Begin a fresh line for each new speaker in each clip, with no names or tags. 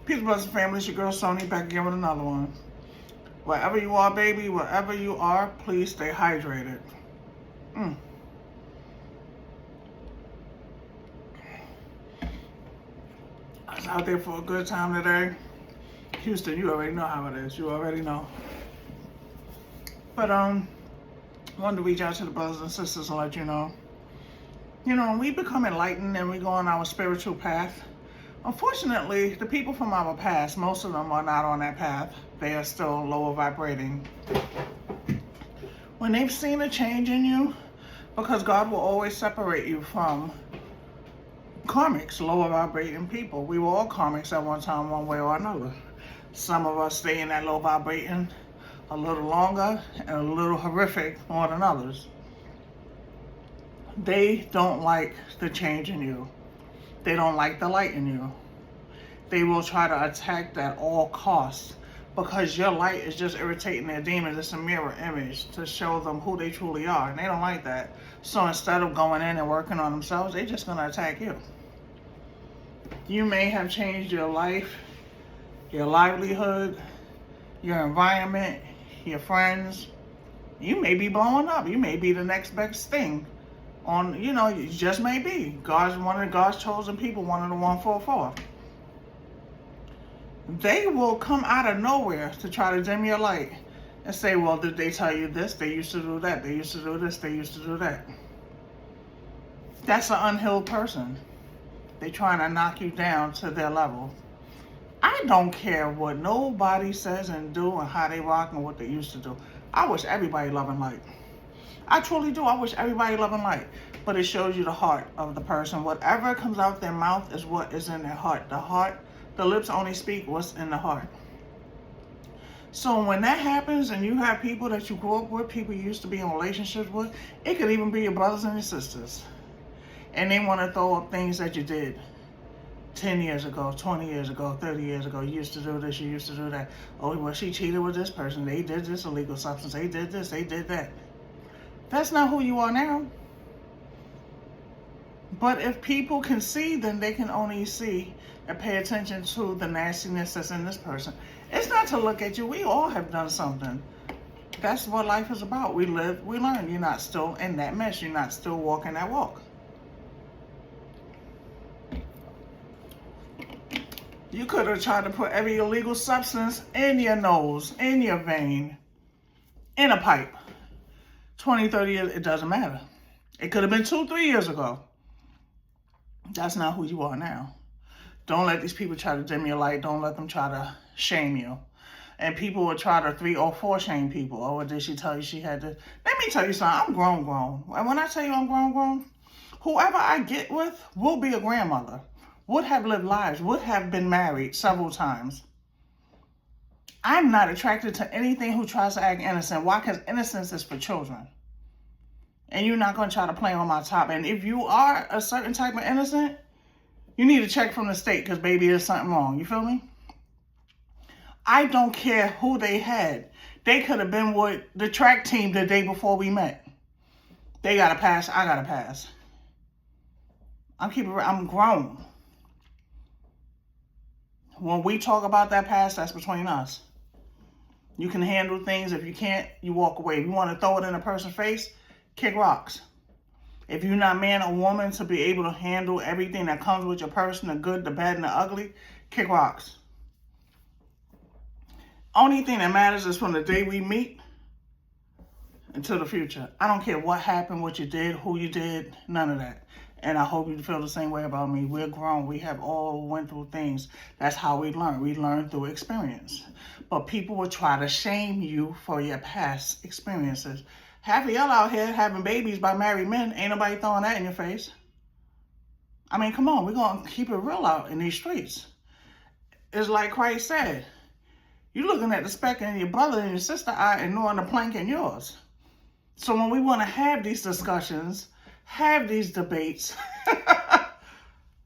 Peace, blessings, family. It's your girl Sony back again with another one. Wherever you are, baby, wherever you are, please stay hydrated. I was out there for a good time today. Houston, you already know how it is. You already know. But I wanted to reach out to the brothers and sisters and let you know. When we become enlightened and we go on our spiritual path, unfortunately, the people from our past, most of them are not on that path. They are still lower vibrating. When they've seen a change in you, because God will always separate you from karmics, lower vibrating people. We were all karmics at one time, one way or another. Some of us stay in that low vibrating a little longer and a little horrific more than others. They don't like the change in you. They don't like the light in you. They will try to attack at all costs because your light is just irritating their demons. It's a mirror image to show them who they truly are, and they don't like that. So instead of going in and working on themselves, they're just going to attack you. You may have changed your life, your livelihood, your environment, your friends. You may be blowing up. You may be the next best thing. You just may be. One of God's chosen people, one of the 144. They will come out of nowhere to try to dim your light and say, well, did they tell you this? They used to do that. They used to do this. They used to do that. That's an unhealed person. They're trying to knock you down to their level. I don't care what nobody says and do and how they rock and what they used to do. I wish everybody loved and light. I truly do. I wish everybody loved and light. But it shows you the heart of the person. Whatever comes out their mouth is what is in their heart. The lips only speak what's in the heart. So when that happens and you have people that you grew up with, people you used to be in relationships with, it could even be your brothers and your sisters. And they want to throw up things that you did 10 years ago, 20 years ago, 30 years ago. You used to do this, you used to do that. Oh, well, she cheated with this person. They did this illegal substance. They did this, they did that. That's not who you are now. But if people can see, then they can only see and pay attention to the nastiness that's in this person. It's not to look at you. We all have done something. That's what life is about. We live, we learn. You're not still in that mess. You're not still walking that walk. You could have tried to put every illegal substance in your nose, in your vein, in a pipe. 20, 30 years, it doesn't matter. It could have been 2, 3 years ago. That's not who you are now. Don't let these people try to dim your light. Don't let them try to shame you. And people will try to 3 or 4 shame people. Oh, did she tell you she had to? Let me tell you something. I'm grown. And when I tell you I'm grown, whoever I get with will be a grandmother. Would have lived lives. Would have been married several times. I'm not attracted to anything who tries to act innocent. Why? Because innocence is for children. And you're not going to try to play on my top. And if you are a certain type of innocent, you need to check from the state because, baby, there's something wrong. You feel me? I don't care who they had. They could have been with the track team the day before we met. They got to pass. I got to pass. I'm grown. When we talk about that past, that's between us. You can handle things. If you can't, you walk away. If you want to throw it in a person's face, kick rocks. If you're not man or woman to be able to handle everything that comes with your person, the good, the bad, and the ugly, kick rocks. Only thing that matters is from the day we meet until the future. I don't care what happened, what you did, who you did, none of that. And I hope you feel the same way about me. We're grown. We have all went through things. That's how we learn. We learn through experience. But people will try to shame you for your past experiences. Half of y'all out here having babies by married men. Ain't nobody throwing that in your face. I mean, come on. We're going to keep it real out in these streets. It's like Christ said. You're looking at the speck in your brother and your sister eye, ignoring the plank in yours. So when we want to have these discussions, have these debates,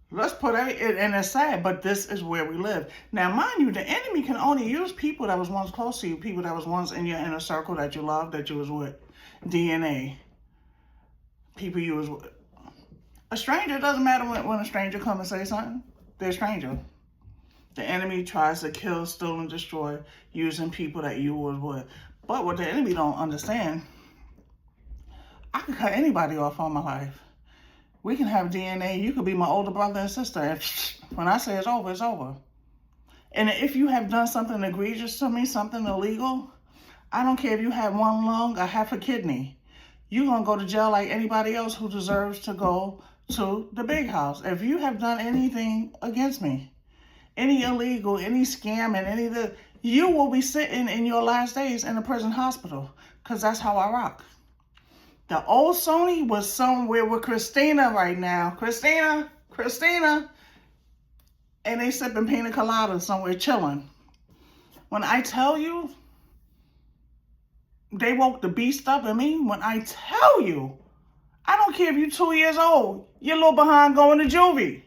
let's put it, and it's sad, but this is where we live. Now, mind you, the enemy can only use people that was once close to you, people that was once in your inner circle that you loved, that you was with. DNA. People you was with. A stranger, doesn't matter when a stranger come and say something. They're a stranger. The enemy tries to kill, steal, and destroy using people that you would. But what the enemy don't understand, I can cut anybody off on my life. We can have DNA. You could be my older brother and sister. And when I say it's over, it's over. And if you have done something egregious to me, something illegal, I don't care if you have one lung or half a kidney. You're going to go to jail like anybody else who deserves to go to the big house. If you have done anything against me, any illegal, any scam, and any of the, you will be sitting in your last days in a prison hospital, because that's how I rock. The old Sony was somewhere with Christina right now. Christina, and they sipping pina colada somewhere chilling. When I tell you, they woke the beast up in me. When I tell you, I don't care if you're 2 years old, you're a little behind going to juvie.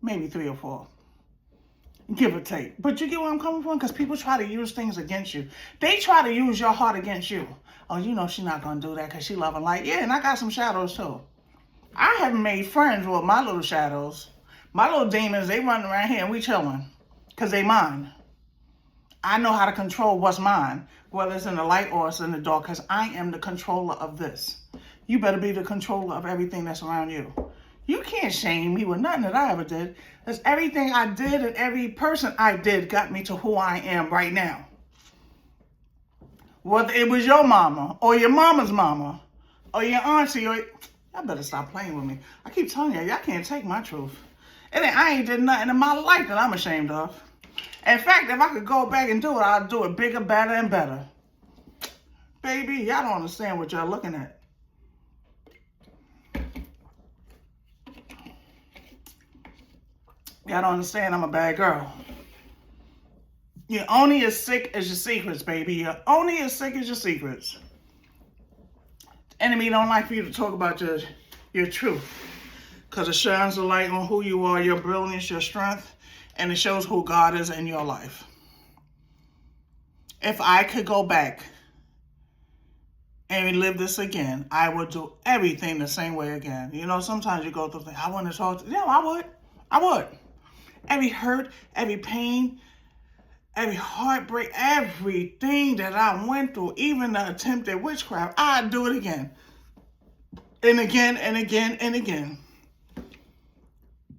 Maybe 3 or 4. Give or take. But you get where I'm coming from? Because people try to use things against you. They try to use your heart against you. Oh, you know she's not going to do that because she loving light. Yeah, and I got some shadows too. I haven't made friends with my little shadows. My little demons, they running around here and we chilling. Because they mine. I know how to control what's mine, whether it's in the light or it's in the dark, because I am the controller of this. You better be the controller of everything that's around you. You can't shame me with nothing that I ever did. Because everything I did and every person I did got me to who I am right now. Whether it was your mama or your mama's mama or your auntie or... Y'all better stop playing with me. I keep telling y'all can't take my truth. And I ain't did nothing in my life that I'm ashamed of. In fact, if I could go back and do it, I'd do it bigger, better, and better. Baby, y'all don't understand what y'all looking at. Y'all don't understand I'm a bad girl. You're only as sick as your secrets, baby. You're only as sick as your secrets. The enemy don't like for you to talk about your truth. Because it shines a light on who you are, your brilliance, your strength, and it shows who God is in your life. If I could go back and relive this again, I would do everything the same way again. You know, sometimes you go through things, I want to talk to, I would. Every hurt, every pain, every heartbreak, everything that I went through, even the attempted witchcraft, I'd do it again. And again, and again, and again.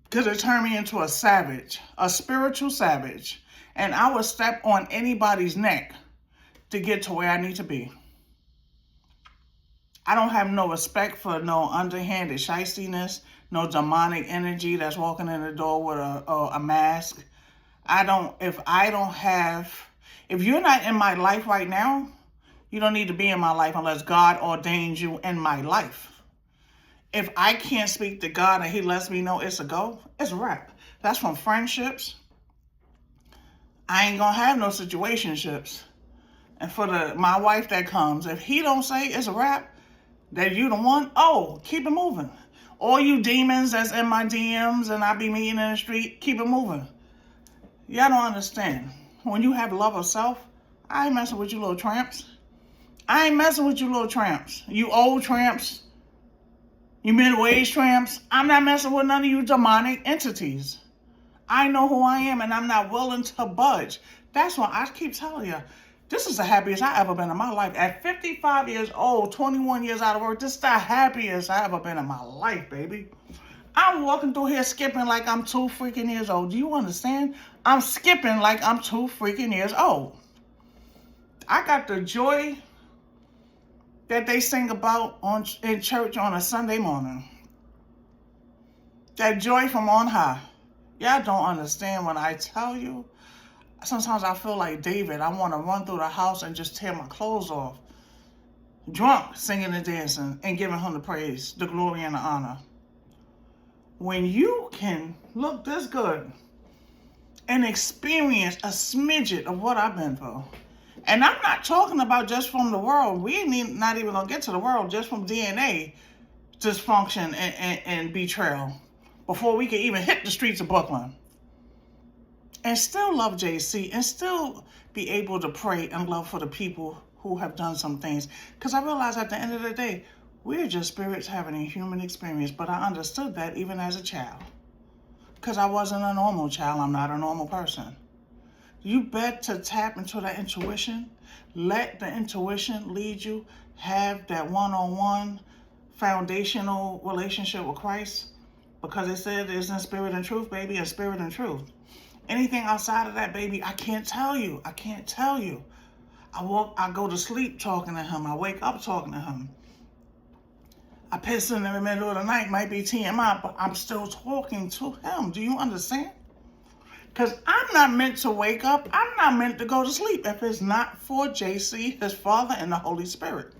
Because it turned me into a savage, a spiritual savage. And I would step on anybody's neck to get to where I need to be. I don't have no respect for no underhanded shystiness, no demonic energy that's walking in the door with a mask. If you're not in my life right now, you don't need to be in my life unless God ordains you in my life. If I can't speak to God and he lets me know it's a go, it's a wrap. That's from friendships. I ain't gonna have no situationships. And for my wife that comes, if he don't say it's a wrap, that you the one, keep it moving. All you demons that's in my DMs and I be meeting in the street, keep it moving. Y'all don't understand. When you have love of self, I ain't messing with you little tramps. I ain't messing with you little tramps. You old tramps. You middle-aged tramps. I'm not messing with none of you demonic entities. I know who I am and I'm not willing to budge. That's why I keep telling you, this is the happiest I ever been in my life. At 55 years old, 21 years out of work, this is the happiest I ever been in my life, baby. I'm walking through here skipping like I'm 2 freaking years old. Do you understand? I'm skipping like I'm 2 freaking years old. I got the joy that they sing about in church on a Sunday morning. That joy from on high. Y'all don't understand when I tell you. Sometimes I feel like David. I want to run through the house and just tear my clothes off. Drunk, singing and dancing and giving him the praise, the glory and the honor. When you can look this good and experience a smidget of what I've been through. And I'm not talking about just from the world. We ain't not even going to get to the world, just from DNA dysfunction and betrayal before we can even hit the streets of Brooklyn. And still love JC and still be able to pray and love for the people who have done some things. Because I realize at the end of the day, we're just spirits having a human experience. But I understood that even as a child. Because I wasn't a normal child. I'm not a normal person. You better tap into that intuition. Let the intuition lead you. Have that one-on-one foundational relationship with Christ. Because it said it's in spirit and truth, baby, in spirit and truth. Anything outside of that, baby, I can't tell you. I can't tell you. I go to sleep talking to him. I wake up talking to him. I piss in the middle of the night, might be TMI, but I'm still talking to him. Do you understand? Because I'm not meant to wake up. I'm not meant to go to sleep if it's not for JC, his Father, and the Holy Spirit.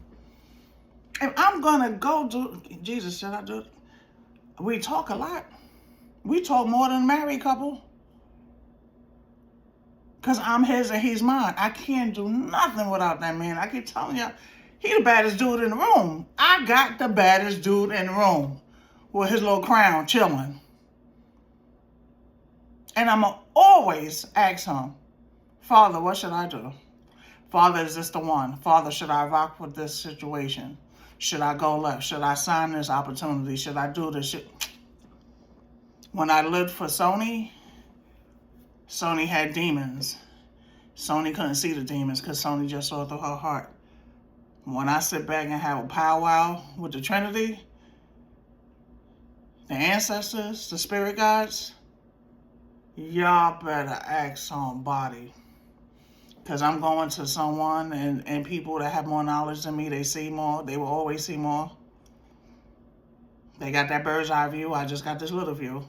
If I'm going to go do, Jesus, should I do it? We talk a lot. We talk more than a married couple. Because I'm his and he's mine. I can't do nothing without that man. I keep telling you, he the baddest dude in the room. I got the baddest dude in the room with his little crown chilling. And I'm going to always ask him, Father, what should I do? Father, is this the one? Father, should I rock with this situation? Should I go left? Should I sign this opportunity? Should I do this shit? When I lived for Sony had demons. Sony couldn't see the demons because Sony just saw through her heart. When I sit back and have a powwow with the Trinity, the ancestors, the spirit guides, y'all better ask somebody. Because I'm going to someone and people that have more knowledge than me, they see more. They will always see more. They got that bird's eye view. I just got this little view.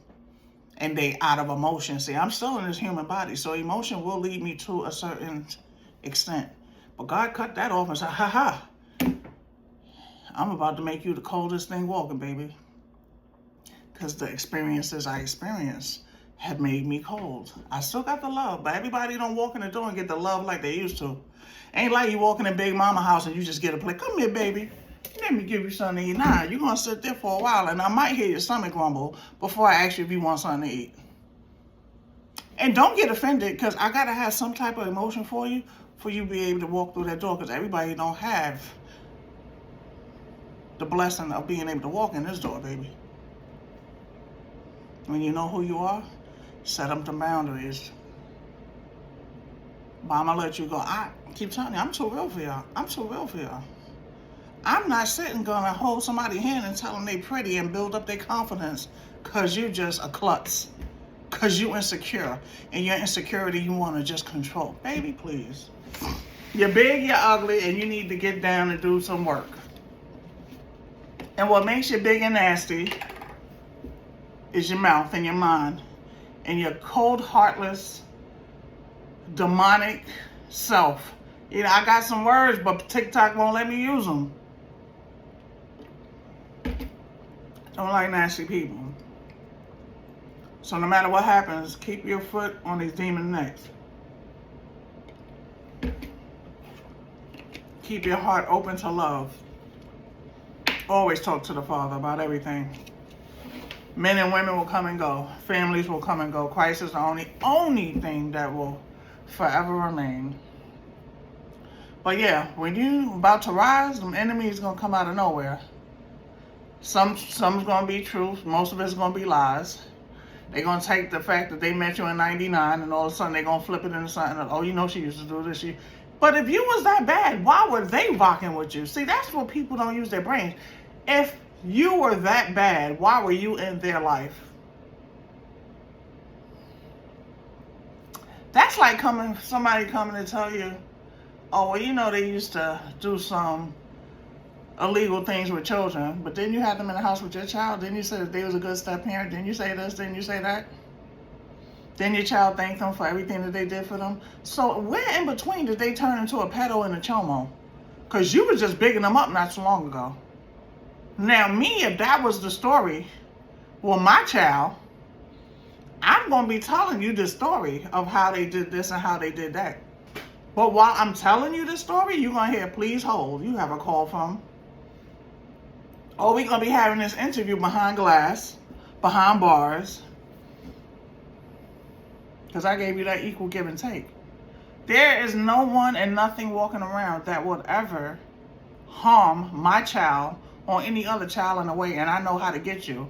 And they out of emotion. See, I'm still in this human body, so emotion will lead me to a certain extent. But God cut that off and said, ha ha, I'm about to make you the coldest thing walking, baby. Because the experiences I experienced have made me cold. I still got the love, but everybody don't walk in the door and get the love like they used to. Ain't like you walk in a big mama house and you just get a plate. Come here, baby. Let me give you something to eat. Nah, you're going to sit there for a while, and I might hear your stomach rumble before I ask you if you want something to eat. And don't get offended, because I got to have some type of emotion for you to be able to walk through that door, because everybody don't have the blessing of being able to walk in this door, baby. When you know who you are, set up the boundaries. But I'm going to let you go. I keep telling you, I'm too real for y'all. I'm too real for y'all. I'm not sitting gonna hold somebody's hand and tell them they pretty and build up their confidence because you just a klutz. Because you insecure. And your insecurity you want to just control. Baby, please. You're big, you're ugly, and you need to get down and do some work. And what makes you big and nasty is your mouth and your mind. And your cold, heartless, demonic self. You know, I got some words, but TikTok won't let me use them. Don't like nasty people. So no matter what happens, keep your foot on these demon necks. Keep your heart open to love. Always talk to the Father about everything. Men and women will come and go. Families will come and go. Christ is the only thing that will forever remain. But yeah, when you about to rise, them enemies gonna come out of nowhere. Some's gonna be truth. Most of it's gonna be lies. They're gonna take the fact that they met you in '99 and all of a sudden they're gonna flip it into something that, oh, you know she used to do this. But if you was that bad, why were they rocking with you? See, that's what people don't use their brains. If you were that bad, why were you in their life? That's like somebody coming to tell you, oh, well, you know they used to do some illegal things with children, but then you had them in the house with your child. Then you said that they was a good step parent. Then you say this, then you say that. Then your child thanked them for everything that they did for them. So where in between did they turn into a pedo and a chomo? Because you was just bigging them up not so long ago. Now me, if that was the story, well, my child, I'm going to be telling you the story of how they did this and how they did that. But while I'm telling you the story, you're going to hear, please hold. You have a call from. Or we're going to be having this interview behind glass, behind bars. Because I gave you that equal give and take. There is no one and nothing walking around that would ever harm my child or any other child in a way. And I know how to get you.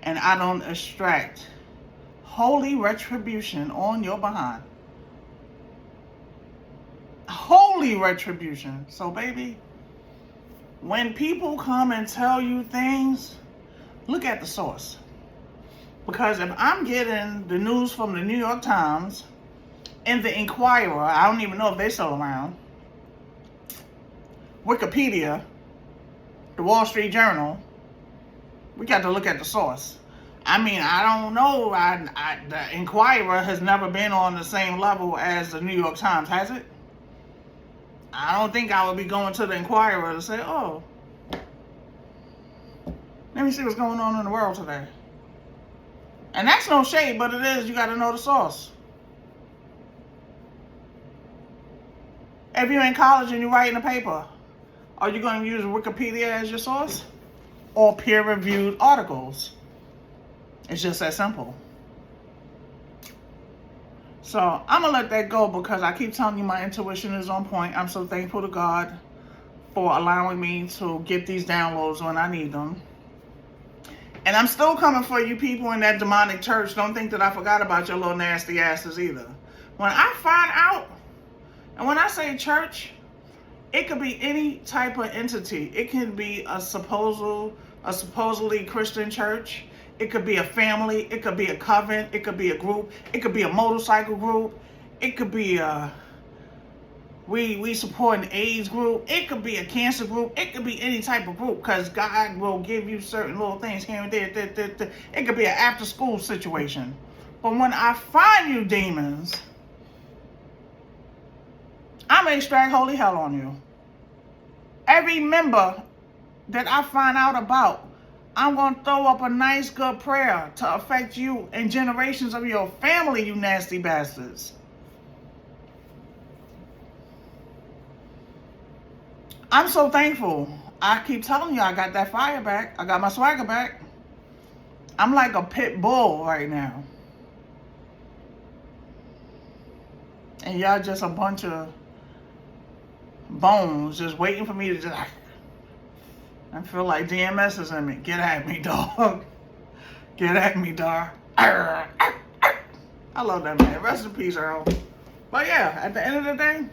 And I don't extract Holy retribution on your behind. Holy retribution. So, baby, when people come and tell you things, look at the source. Because if I'm getting the news from the New York Times and the Inquirer, I don't even know if they're still around, Wikipedia, the Wall Street Journal, we got to look at the source. I mean, I don't know. The Inquirer has never been on the same level as the New York Times, has it? I don't think I would be going to the Inquirer to say, oh, let me see what's going on in the world today. And that's no shade, but it is. You got to know the source. If you're in college and you're writing a paper, are you going to use Wikipedia as your source? Or peer-reviewed articles? It's just that simple. So I'm going to let that go because I keep telling you my intuition is on point. I'm so thankful to God for allowing me to get these downloads when I need them. And I'm still coming for you people in that demonic church. Don't think that I forgot about your little nasty asses either. When I find out, and when I say church, it could be any type of entity. It can be a supposedly Christian church. It could be a family. It could be a coven. It could be a group. It could be a motorcycle group. It could be a we support an AIDS group. It could be a cancer group. It could be any type of group because God will give you certain little things here and there. It could be an after school situation. But when I find you demons, I'm going to extract holy hell on you. Every member that I find out about, I'm going to throw up a nice good prayer to affect you and generations of your family, you nasty bastards. I'm so thankful. I keep telling you, I got that fire back. I got my swagger back. I'm like a pit bull right now. And y'all just a bunch of bones just waiting for me to just... I feel like DMS is in me. Get at me, dog. Get at me, dog. I love that man. Rest in peace, Earl. But yeah, at the end of the day,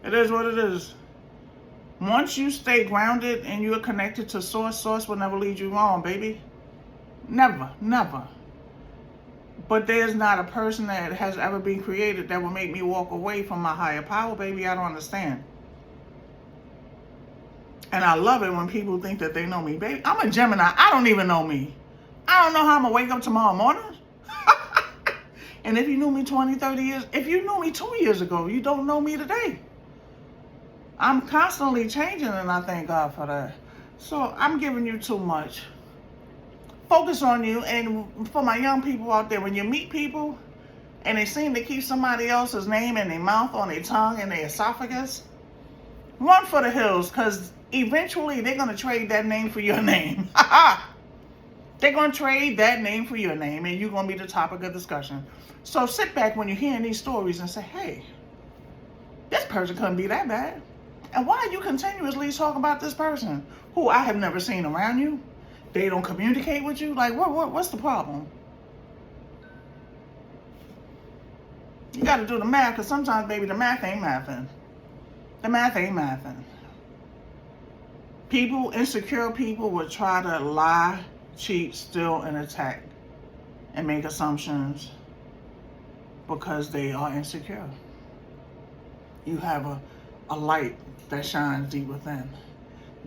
it is what it is. Once you stay grounded and you're connected to source will never lead you wrong, baby. Never, never. But there's not a person that has ever been created that will make me walk away from my higher power, baby. I don't understand. And I love it when people think that they know me, baby. I'm a Gemini. I don't even know me. I don't know how I'm going to wake up tomorrow morning. And if you knew me 20, 30 years, if you knew me 2 years ago, you don't know me today. I'm constantly changing, and I thank God for that. So I'm giving you too much. Focus on you. And for my young people out there, when you meet people and they seem to keep somebody else's name in their mouth, on their tongue, and their esophagus, run for the hills, because eventually they're going to trade that name for your name. They're going to trade that name for your name, and you're going to be the topic of discussion. So sit back when you're hearing these stories and say, hey, this person couldn't be that bad. And why are you continuously talking about this person who I have never seen around you? They don't communicate with you? Like, what's the problem? You got to do the math, because sometimes, baby, the math ain't mathing. The math ain't mathing. People, insecure people, will try to lie, cheat, steal, and attack, and make assumptions because they are insecure. You have a light that shines deep within.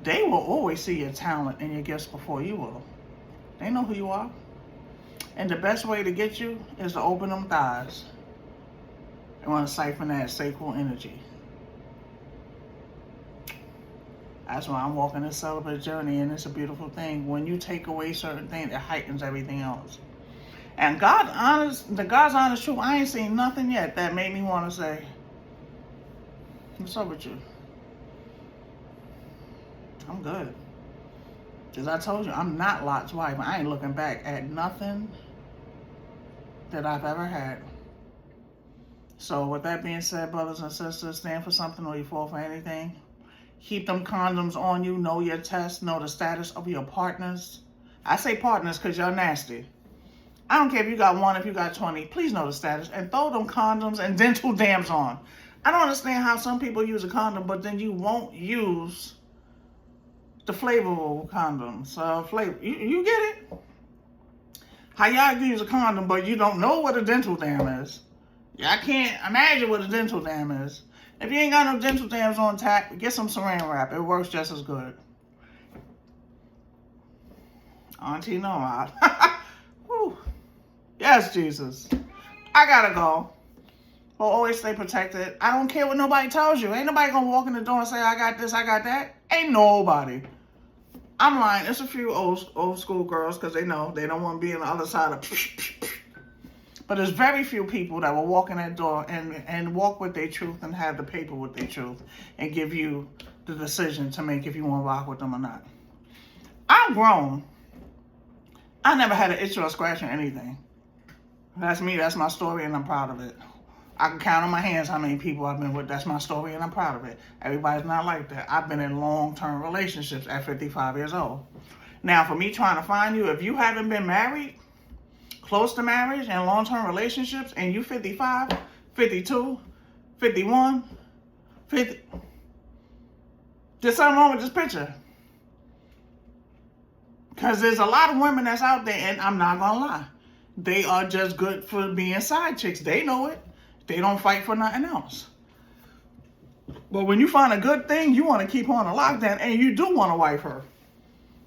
They will always see your talent and your gifts before you will. They know who you are. And the best way to get you is to open them thighs and want to siphon that sacral energy. That's why I'm walking this celibate journey, and it's a beautiful thing. When you take away certain things, it heightens everything else. And God's honest truth, I ain't seen nothing yet that made me want to say, what's up with you? I'm good. As I told you, I'm not Lot's wife. I ain't looking back at nothing that I've ever had. So with that being said, brothers and sisters, stand for something or you fall for anything. Keep them condoms on you. Know your test. Know the status of your partners. I say partners because y'all nasty. I don't care if you got 1, if you got 20. Please know the status. And throw them condoms and dental dams on. I don't understand how some people use a condom, but then you won't use the flavorful condoms. You get it? How y'all use a condom, but you don't know what a dental dam is. I can't imagine what a dental dam is. If you ain't got no dental dams on tap, get some saran wrap. It works just as good. Auntie Noah. Whew. Yes, Jesus. I gotta go. But always stay protected. I don't care what nobody tells you. Ain't nobody gonna walk in the door and say, I got this, I got that. Ain't nobody. I'm lying. It's a few old school girls because they know they don't want to be on the other side of. But there's very few people that will walk in that door and walk with their truth and have the paper with their truth and give you the decision to make if you want to rock with them or not. I'm grown. I never had an itch or a scratch or anything. That's me. That's my story, and I'm proud of it. I can count on my hands how many people I've been with. That's my story, and I'm proud of it. Everybody's not like that. I've been in long-term relationships at 55 years old. Now, for me trying to find you, if you haven't been married, close to marriage, and long-term relationships, and you 55, 52, 51, 50, there's something wrong with this picture. Because there's a lot of women that's out there, and I'm not going to lie. They are just good for being side chicks. They know it. They don't fight for nothing else. But when you find a good thing, you want to keep her on a lockdown, and you do want to wife her.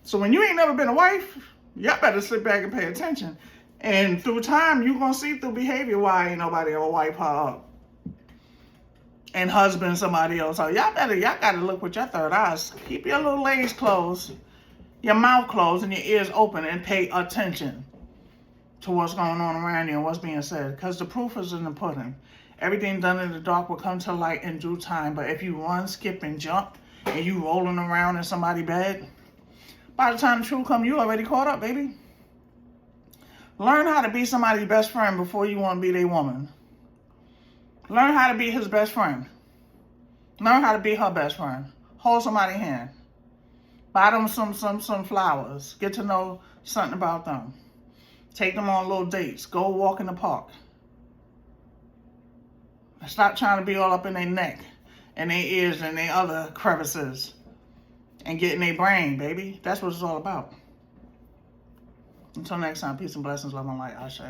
So when you ain't never been a wife, y'all better sit back and pay attention. And through time, you're going to see through behavior why ain't nobody ever wipe her up. And husband somebody else. So y'all got to look with your third eyes. Keep your little legs closed, your mouth closed, and your ears open, and pay attention to what's going on around you and what's being said. Because the proof is in the pudding. Everything done in the dark will come to light in due time. But if you run, skip, and jump, and you rolling around in somebody's bed, by the time the truth comes, you already caught up, baby. Learn how to be somebody's best friend before you want to be their woman. Learn how to be his best friend. Learn how to be her best friend. Hold somebody's hand. Buy them some flowers. Get to know something about them. Take them on little dates. Go walk in the park. Stop trying to be all up in their neck and their ears and their other crevices and get in their brain, baby. That's what it's all about. Until next time, peace and blessings, love and light. Ashe.